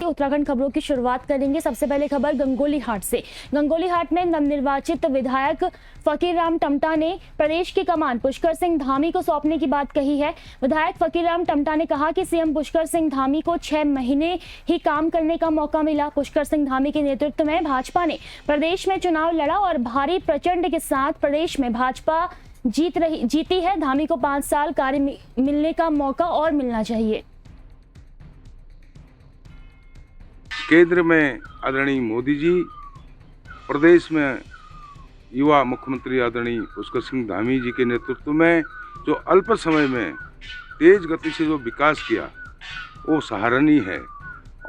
के उत्तराखंड खबरों की शुरुआत करेंगे। सबसे पहले खबर गंगोली हाट से। गंगोली हाट में नवनिर्वाचित विधायक फकीरराम टमटा ने प्रदेश की कमान पुष्कर सिंह धामी को सौंपने की बात कही है। विधायक फकीरराम टमटा ने कहा कि सीएम पुष्कर सिंह धामी को 6 महीने ही काम करने का मौका मिला। पुष्कर सिंह धामी के नेतृत्व में भाजपा ने प्रदेश में चुनाव लड़ा और भारी प्रचंड के साथ प्रदेश में भाजपा जीती है। धामी को 5 साल कार्य मिलने का मौका और मिलना चाहिए। केंद्र में आदरणीय मोदी जी, प्रदेश में युवा मुख्यमंत्री आदरणीय पुष्कर सिंह धामी जी के नेतृत्व में जो अल्प समय में तेज गति से जो विकास किया वो सराहनीय है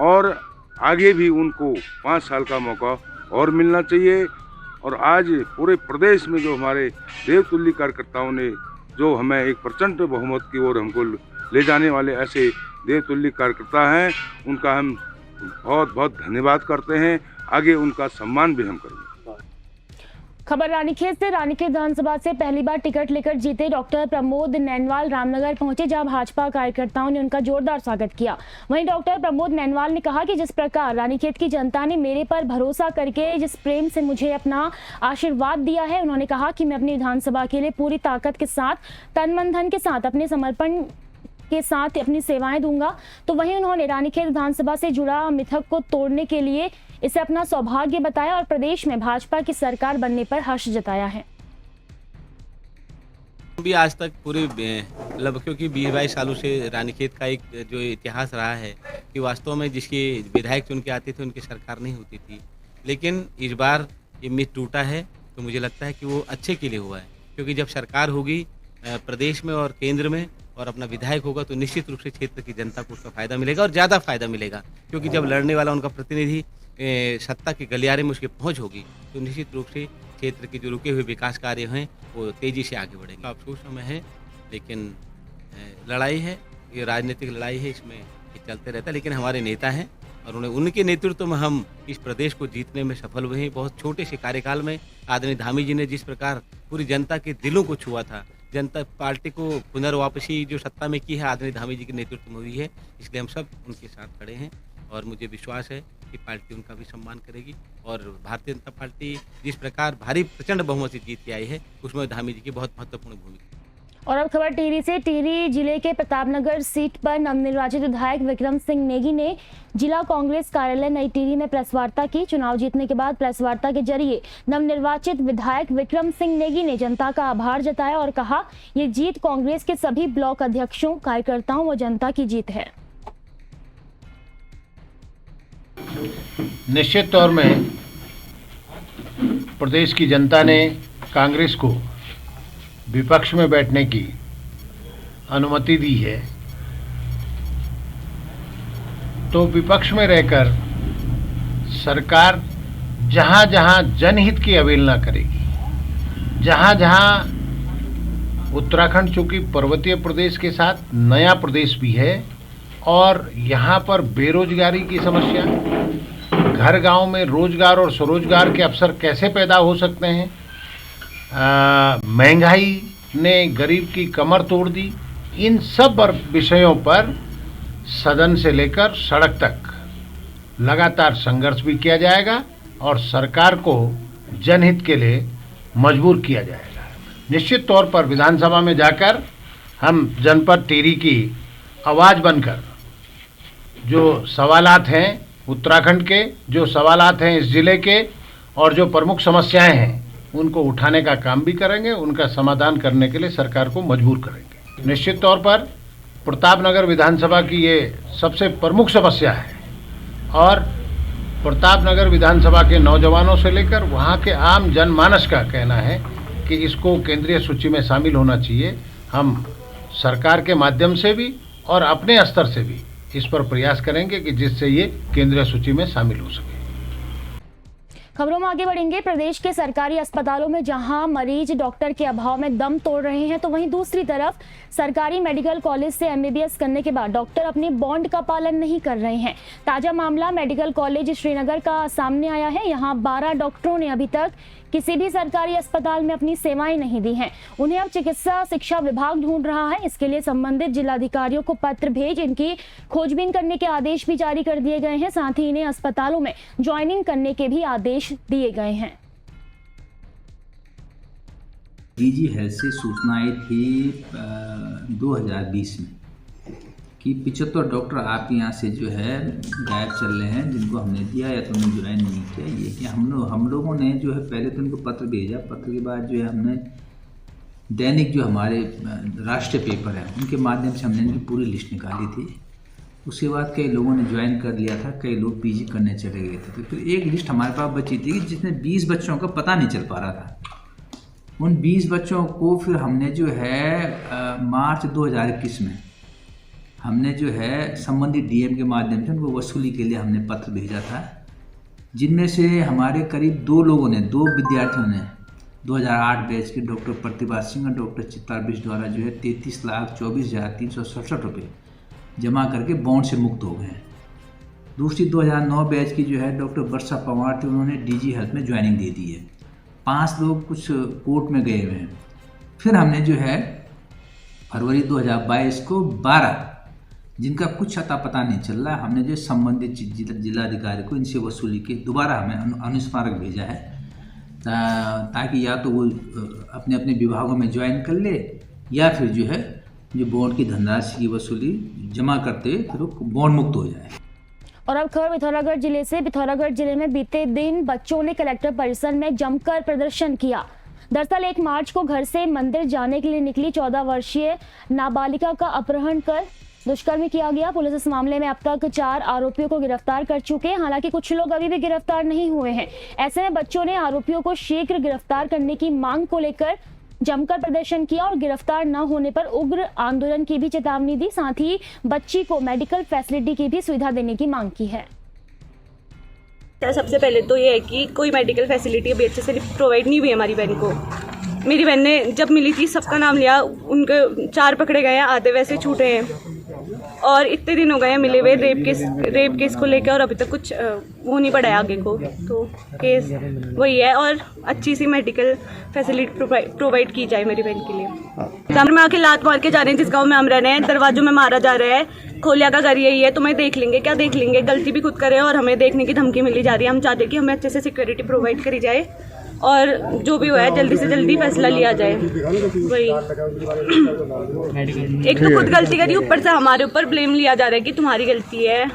और आगे भी उनको 5 साल का मौका और मिलना चाहिए। और आज पूरे प्रदेश में जो हमारे देवतुल्य कार्यकर्ताओं ने जो हमें एक प्रचंड बहुमत की ओर हमको ले जाने वाले ऐसे देवतुल्य कार्यकर्ता हैं, उनका हम बहुत बहुत धन्यवाद करते हैं। आगे उनका सम्मान भी हम करेंगे। खबर रानीखेत से। रानीखेत विधानसभा से पहली बार टिकट लेकर जीते डॉक्टर प्रमोद नैनवाल रामनगर पहुंचे, जहां भाजपा कार्यकर्ताओं ने उनका जोरदार स्वागत किया। वहीं डॉक्टर प्रमोद नैनवाल ने कहा कि जिस प्रकार रानीखेत की जनता ने मेरे पर भरोसा करके जिस प्रेम से मुझे अपना आशीर्वाद दिया है, उन्होंने कहा कि मैं अपनी विधानसभा के लिए पूरी ताकत के साथ, तन मन धन के साथ, अपने समर्पण के साथ अपनी सेवाएं दूंगा। तो वहीं उन्होंने रानीखेत विधानसभा से जुड़ा मिथक को तोड़ने के लिए इसे अपना सौभाग्य बताया और प्रदेश में भाजपा की सरकार बनने पर हर्ष जताया है। भी आज तक पूरे लगभग क्योंकि 20-22 सालों से रानीखेत का एक जो इतिहास रहा है कि वास्तव में जिसके विधायक चुन के आते थे उनकी सरकार नहीं होती थी, लेकिन इस बार ये मिथ टूटा है तो मुझे लगता है कि वो अच्छे के लिए हुआ है, क्योंकि जब सरकार होगी प्रदेश में और केंद्र में और अपना विधायक होगा तो निश्चित रूप से क्षेत्र की जनता को उसका फायदा मिलेगा और ज़्यादा फायदा मिलेगा, क्योंकि जब लड़ने वाला उनका प्रतिनिधि सत्ता के गलियारे में उसकी पहुंच होगी तो निश्चित रूप से क्षेत्र के जो रुके हुए विकास कार्य हैं वो तेजी से आगे बढ़ेंगे। अफसोस समय है, लेकिन लड़ाई है, ये राजनीतिक लड़ाई है, इसमें ये चलते रहता है, लेकिन हमारे नेता हैं और उनके नेतृत्व में हम इस प्रदेश को जीतने में सफल हुए हैं। बहुत छोटे से कार्यकाल में आदरणीय धामी जी ने जिस प्रकार पूरी जनता के दिलों को छुआ था, जनता पार्टी को पुनर्वापसी जो सत्ता में की है आदरणीय धामी जी के नेतृत्व में हुई है, इसलिए हम सब उनके साथ खड़े हैं और मुझे विश्वास है कि पार्टी उनका भी सम्मान करेगी और भारतीय जनता पार्टी जिस प्रकार भारी प्रचंड बहुमत से जीत के आई है उसमें धामी जी की बहुत महत्वपूर्ण भूमिका। और अब खबर टिहरी से। टिहरी जिले के प्रतापनगर सीट पर नवनिर्वाचित विधायक विक्रम सिंह नेगी ने जिला कांग्रेस कार्यालय नई टिहरी में प्रेस वार्ता की। चुनाव जीतने के बाद प्रेस वार्ता के जरिए नवनिर्वाचित विधायक विक्रम सिंह नेगी ने जनता का आभार जताया और कहा, ये जीत कांग्रेस के सभी ब्लॉक अध्यक्षों, कार्यकर्ताओं व जनता की जीत है। निश्चित तौर में प्रदेश की जनता ने कांग्रेस को विपक्ष में बैठने की अनुमति दी है, तो विपक्ष में रहकर सरकार जहां जहां जनहित की अवहेलना करेगी, जहां जहां उत्तराखंड चूंकि पर्वतीय प्रदेश के साथ नया प्रदेश भी है और यहाँ पर बेरोजगारी की समस्या, घर गांव में रोजगार और स्वरोजगार के अवसर कैसे पैदा हो सकते हैं, महंगाई ने गरीब की कमर तोड़ दी, इन सब विषयों पर सदन से लेकर सड़क तक लगातार संघर्ष भी किया जाएगा और सरकार को जनहित के लिए मजबूर किया जाएगा। निश्चित तौर पर विधानसभा में जाकर हम जनपद टिहरी की आवाज़ बनकर जो सवालात हैं उत्तराखंड के, जो सवालात हैं इस जिले के और जो प्रमुख समस्याएं हैं उनको उठाने का काम भी करेंगे, उनका समाधान करने के लिए सरकार को मजबूर करेंगे। निश्चित तौर पर प्रतापनगर विधानसभा की ये सबसे प्रमुख समस्या है और प्रतापनगर विधानसभा के नौजवानों से लेकर वहाँ के आम जनमानस का कहना है कि इसको केंद्रीय सूची में शामिल होना चाहिए। हम सरकार के माध्यम से भी और अपने स्तर से भी इस पर प्रयास करेंगे कि जिससे ये केंद्रीय सूची में शामिल हो सके। खबरों में आगे बढ़ेंगे। प्रदेश के सरकारी अस्पतालों में जहां मरीज डॉक्टर के अभाव में दम तोड़ रहे हैं, तो वहीं दूसरी तरफ सरकारी मेडिकल कॉलेज से एमबीबीएस करने के बाद डॉक्टर अपने बॉन्ड का पालन नहीं कर रहे हैं। ताजा मामला मेडिकल कॉलेज श्रीनगर का सामने आया है। यहां 12 डॉक्टरों ने अभी तक किसी भी सरकारी अस्पताल में अपनी सेवाएं नहीं दी हैं। उन्हें अब चिकित्सा शिक्षा विभाग ढूंढ रहा है। इसके लिए संबंधित जिलाधिकारियों को पत्र भेज इनकी खोजबीन करने के आदेश भी जारी कर दिए गए हैं। साथ ही इन्हें अस्पतालों में ज्वाइनिंग करने के भी आदेश दिए गए हैं। डीजी हेल्थ से सूचना आई थी 2020 में कि 75 डॉक्टर आपके यहाँ से जो है गायब चल रहे हैं, जिनको हमने दिया या तो उन्हें ज्वाइन नहीं किया। ये कि हम लोगों ने जो है पहले तो उनको पत्र भेजा, पत्र के बाद जो है हमने दैनिक जो हमारे राष्ट्रीय पेपर है उनके माध्यम से हमने इनकी पूरी लिस्ट निकाली थी। उसके बाद कई लोगों ने ज्वाइन कर लिया था, कई लोग पीजी करने चले गए थे। तो फिर एक लिस्ट हमारे पास बची थी जिसमें 20 बच्चों का पता नहीं चल पा रहा था। उन 20 बच्चों को फिर हमने जो है मार्च 2021 में हमने जो है संबंधित डीएम के माध्यम से उनको वसूली के लिए हमने पत्र भेजा था, जिनमें से हमारे करीब 2 विद्यार्थियों ने 2008 बैच के डॉक्टर प्रतिभा सिंह और डॉक्टर चित्तार बिष्ट द्वारा जो है 33,24,367 रुपये जमा करके बॉन्ड से मुक्त हो गए हैं। दूसरी 2009 बैच की जो है डॉक्टर वर्षा पवार थी, उन्होंने डीजी हेल्थ में ज्वाइनिंग दे दी है। 5 लोग कुछ कोर्ट में गए हुए हैं। फिर हमने जो है फरवरी 2022 को 12 जिनका कुछ अता पता नहीं चल रहा, हमने जो संबंधित जिलाधिकारी को इनसे वसूली के दोबारा हमें अनुस्मारक भेजा है, ताकि या तो वो अपने अपने विभागों में ज्वाइन कर ले या फिर जो है जो बॉन्ड की धनराशि की वसूली जमा करते हुए फिर वो बॉन्ड मुक्त हो जाए। और अब खबर पिथौरागढ़ जिले से। पिथौरागढ़ जिले में बीते दिन बच्चों ने कलेक्टर परिसर में जमकर प्रदर्शन किया। दरअसल 1 मार्च को घर से मंदिर जाने के लिए निकली 14 वर्षीय नाबालिगा का अपहरण कर दुष्कर्म किया गया। पुलिस इस मामले में अब तक 4 आरोपियों को गिरफ्तार कर चुके हैं। हालांकि कुछ लोग अभी भी गिरफ्तार नहीं हुए हैं। ऐसे में बच्चों ने आरोपियों को शीघ्र गिरफ्तार करने की मांग को लेकर जमकर प्रदर्शन किया और गिरफ्तार न होने पर उग्र आंदोलन की भी चेतावनी दी। साथ ही बच्ची को मेडिकल फैसिलिटी की भी सुविधा देने की मांग की है। सबसे पहले तो ये है कि कोई मेडिकल फैसिलिटी अभी अच्छे से प्रोवाइड नहीं हुई हमारी बहन को। मेरी बहन ने जब मिली थी सबका नाम लिया, उनके 4 पकड़े गए हैं, आधे वैसे छूटे हैं और इतने दिन हो गए हैं मिले हुए रेप केस को लेकर और अभी तक कुछ वो नहीं बढ़ाया आगे को। तो केस वही है और अच्छी सी मेडिकल फैसिलिटी प्रोवाइड की जाए मेरी बहन के लिए। घर में आके लात मार के जा रहे हैं, जिस गाँव में हम रह रहे हैं दरवाजों में मारा जा रहा है। खोलिया का घर यही है, तुम्हें देख लेंगे, क्या देख लेंगे, गलती भी खुद करें और हमें देखने की धमकी मिली जा रही है। हम चाहते हैं कि हमें अच्छे से सिक्योरिटी प्रोवाइड करी जाए और जो भी हुआ है जल्दी से जल्दी फैसला लिया जाए। वही एक तो खुद गलती करी, ऊपर से हमारे ऊपर ब्लेम लिया जा रहा है कि तुम्हारी गलती है,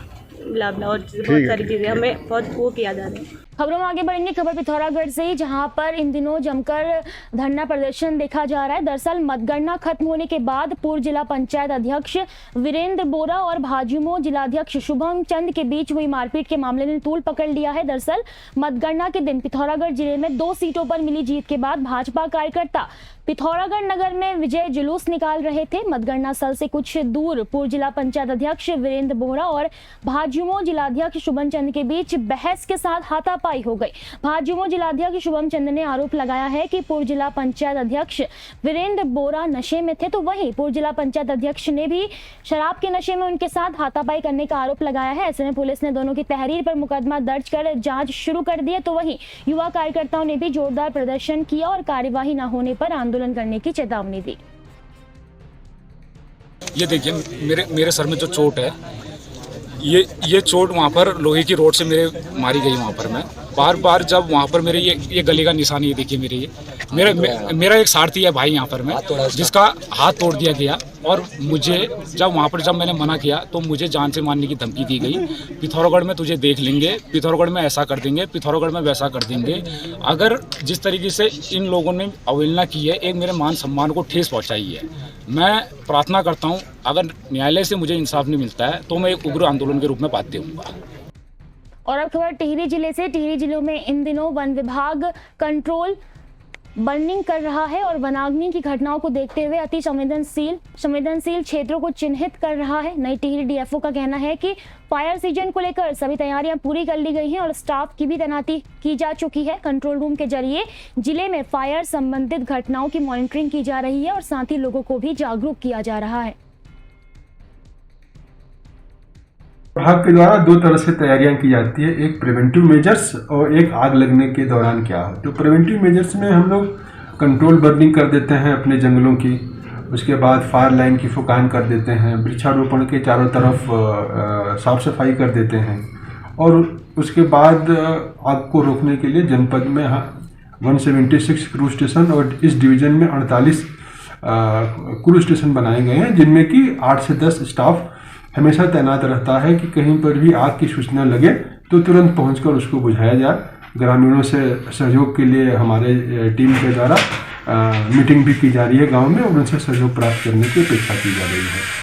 ब्ला ब्ला और बहुत सारी चीजें हमें बहुत वो किया जा रहा है। खबरों में आगे बढ़ेंगे। खबर पिथौरागढ़ से ही, जहां पर इन दिनों जमकर धरना प्रदर्शन देखा जा रहा है। दरअसल मतगणना खत्म होने के बाद पूर्व जिला पंचायत अध्यक्ष वीरेंद्र बोरा और भाजयुमो जिलाध्यक्ष शुभम चंद के बीच हुई मारपीट के मामले ने तूल पकड़ लिया है। दरअसल मतगणना के दिन पिथौरागढ़ जिले में 2 सीटों पर मिली जीत के बाद भाजपा कार्यकर्ता पिथौरागढ़ नगर में विजय जुलूस निकाल रहे थे। मतगणना स्थल से कुछ दूर पूर्व जिला पंचायत अध्यक्ष वीरेंद्र बोरा और भाजयुमो जिलाध्यक्ष शुभम चंद के बीच बहस के साथ हाथापाई हो गई। भाजयुमो जिलाध्यक्ष शुभम चंद ने आरोप लगाया है कि पूर्व जिला पंचायत अध्यक्ष वीरेंद्र बोरा नशे में थे, तो वहीं पूर्व जिला पंचायत अध्यक्ष ने भी शराब के नशे में उनके साथ हाथापाई करने का आरोप लगाया है। ऐसे में पुलिस ने दोनों की तहरीर पर मुकदमा दर्ज कर जांच शुरू कर दी है। तो वहीं युवा कार्यकर्ताओं ने भी जोरदार प्रदर्शन किया और कार्यवाही न होने पर आंदोलन करने की चेतावनी दी। ये देखिए मेरे सर में जो चोट है, ये चोट वहाँ पर लोहे की रोड से मेरे मारी गई। वहाँ पर मैं बार जब वहाँ पर मेरे ये गले का निशान, ये देखिए मेरा एक सारथी है भाई यहाँ पर मैं, जिसका हाथ तोड़ दिया गया। और मुझे जब मैंने मना किया तो मुझे जान से मारने की धमकी दी गई। पिथौरागढ़ में तुझे देख लेंगे, पिथौरागढ़ में ऐसा कर देंगे, पिथौरागढ़ में वैसा कर देंगे। अगर जिस तरीके से इन लोगों ने अवहेलना की है, एक मेरे मान सम्मान को ठेस पहुँचाई है। मैं प्रार्थना करता हूँ अगर न्यायालय से मुझे इंसाफ नहीं मिलता है तो मैं एक उग्र आंदोलन के रूप में बात दूंगा। और अब खबर टिहरी जिले से। टिहरी जिले में इन दिनों वन विभाग कंट्रोल बर्निंग कर रहा है और वनाग्नि की घटनाओं को देखते हुए अति संवेदनशील क्षेत्रों को चिन्हित कर रहा है। नई टिहरी डीएफओ का कहना है कि फायर सीजन को लेकर सभी तैयारियां पूरी कर ली गई हैं और स्टाफ की भी तैनाती की जा चुकी है। कंट्रोल रूम के जरिए जिले में फायर संबंधित घटनाओं की मॉनिटरिंग की जा रही है और साथ ही लोगों को भी जागरूक किया जा रहा है। विभाग के द्वारा दो तरह से तैयारियां की जाती है, एक प्रिवेंटिव मेजर्स और एक आग लगने के दौरान क्या हो। तो प्रिवेंटिव मेजर्स में हम लोग कंट्रोल बर्निंग कर देते हैं अपने जंगलों की, उसके बाद फायर लाइन की फुकान कर देते हैं, वृक्षारोपण के चारों तरफ साफ सफाई कर देते हैं, और उसके बाद आग को रोकने के लिए जनपद में 176 क्रूज स्टेशन और इस डिवीज़न में 48 क्रूज स्टेशन बनाए गए हैं, जिनमें कि 8 से 10 स्टाफ हमेशा तैनात रहता है कि कहीं पर भी आग की सूचना लगे तो तुरंत पहुंचकर उसको बुझाया जाए। ग्रामीणों से सहयोग के लिए हमारे टीम के द्वारा मीटिंग भी की जा रही है गांव में, और उनसे सहयोग प्राप्त करने की अपेक्षा की जा रही है।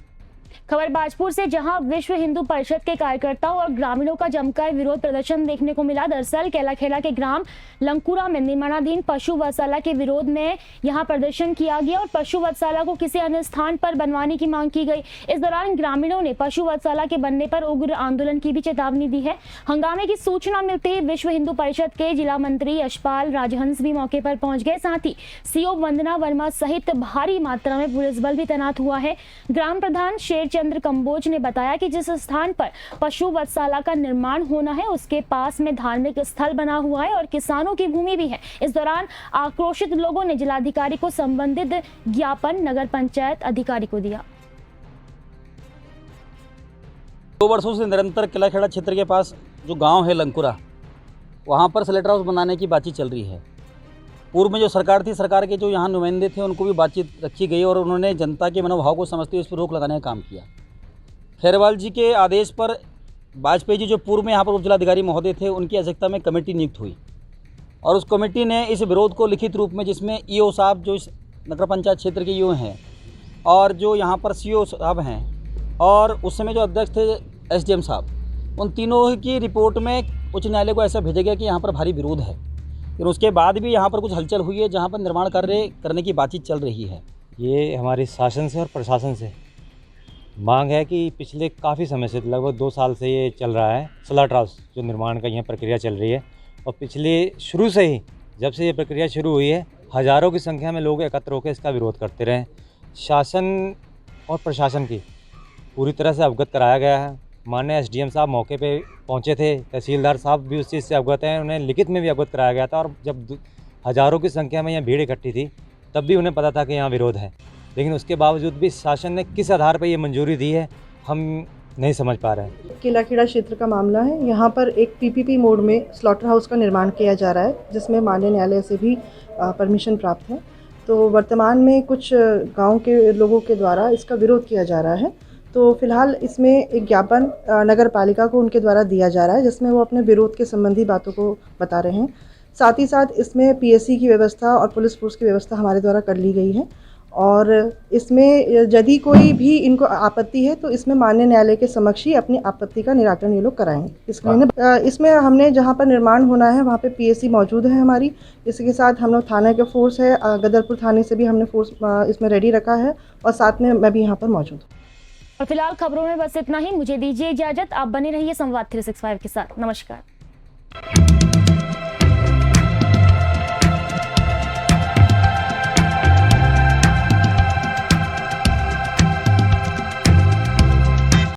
खबर बाजपुर से, जहां विश्व हिंदू परिषद के कार्यकर्ताओं और ग्रामीणों का जमकर विरोध प्रदर्शन देखने को मिला। दरअसल केलाखेड़ा के ग्राम लंकुरा में निर्माणाधीन पशु वधशाला के विरोध में यहां प्रदर्शन किया गया और पशु वधशाला को किसी अन्य स्थान पर बनवाने की मांग की गई। इस दौरान ग्रामीणों ने पशु वधशाला के बनने पर उग्र आंदोलन की भी चेतावनी दी है। हंगामे की सूचना मिलते ही विश्व हिंदू परिषद के जिला मंत्री यशपाल राजहंस भी मौके पर पहुंच गए। साथ ही सीओ वंदना वर्मा सहित भारी मात्रा में पुलिस बल भी तैनात हुआ है। ग्राम प्रधान शेर चंद्र कंबोज ने बताया कि जिस स्थान पर पशु वधशाला का निर्माण होना है उसके पास में धार्मिक स्थल बना हुआ है और किसानों की भूमि भी है। इस दौरान आक्रोशित लोगों ने जिलाधिकारी को संबंधित ज्ञापन नगर पंचायत अधिकारी को दिया। 2 वर्षों से निरंतर किलाखेड़ा क्षेत्र के पास जो गांव है लंकुरा, वहां पर स्लेटर हाउस बनाने की बातचीत चल रही है। पूर्व में जो सरकार थी, सरकार के जो यहाँ नुमाइंदे थे उनको भी बातचीत रखी गई और उन्होंने जनता के मनोभाव को समझते हुए इस पर रोक लगाने का काम किया। खैरवाल जी के आदेश पर वाजपेयी जी जो पूर्व में यहाँ पर उप जिलाधिकारी महोदय थे, उनकी अध्यक्षता में कमेटी नियुक्त हुई और उस कमेटी ने इस विरोध को लिखित रूप में, जिसमें ईओ साहब जो इस नगर पंचायत क्षेत्र के ईओ हैं और जो यहाँ पर सीओ साहब हैं और उस समय जो अध्यक्ष थे एसडीएम साहब, उन तीनों की रिपोर्ट में उच्च न्यायालय को ऐसा भेजा गया कि यहाँ पर भारी विरोध है। फिर उसके बाद भी यहाँ पर कुछ हलचल हुई है, जहाँ पर निर्माण कार्य करने की बातचीत चल रही है। ये हमारे शासन से और प्रशासन से मांग है कि पिछले काफ़ी समय से, लगभग 2 साल से ये चल रहा है स्लेटर हाउस जो निर्माण का यहाँ प्रक्रिया चल रही है, और पिछले शुरू से ही जब से ये प्रक्रिया शुरू हुई है हज़ारों की संख्या में लोग एकत्र होकर इसका विरोध करते रहे। शासन और प्रशासन की पूरी तरह से अवगत कराया गया है। माननीय एसडीएम साहब मौके पे पहुंचे थे, तहसीलदार साहब भी उस चीज़ से अवगत हैं, उन्हें लिखित में भी अवगत कराया गया था। और जब हज़ारों की संख्या में यहाँ भीड़ इकट्ठी थी तब भी उन्हें पता था कि यहाँ विरोध है, लेकिन उसके बावजूद भी शासन ने किस आधार पर ये मंजूरी दी है हम नहीं समझ पा रहे हैं। किलाखेड़ा क्षेत्र का मामला है। यहाँ पर एक पीपीपी मोड में स्लॉटर हाउस का निर्माण किया जा रहा है, जिसमें माननीय न्यायालय से भी परमिशन प्राप्त है। तो वर्तमान में कुछ गांव के लोगों के द्वारा इसका विरोध किया जा रहा है। तो फिलहाल इसमें एक ज्ञापन नगर पालिका को उनके द्वारा दिया जा रहा है, जिसमें वो अपने विरोध के संबंधी बातों को बता रहे हैं। साथ ही साथ इसमें पीएससी की व्यवस्था और पुलिस फोर्स की व्यवस्था हमारे द्वारा कर ली गई है, और इसमें यदि कोई भी इनको आपत्ति है तो इसमें माननीय न्यायालय के समक्ष ही अपनी आपत्ति का निराकरण ये लोग कराएंगे। इसमें हमने जहाँ पर निर्माण होना है वहाँ पे पीएससी मौजूद है हमारी। इसके साथ हम लोग थाने के फोर्स है, गदरपुर थाने से भी हमने फोर्स इसमें रेडी रखा है, और साथ में मैं भी यहाँ पर मौजूद हूँ। और फिलहाल खबरों में बस इतना ही। मुझे दीजिए इजाजत, आप बने रहिए संवाद 365 के साथ। नमस्कार।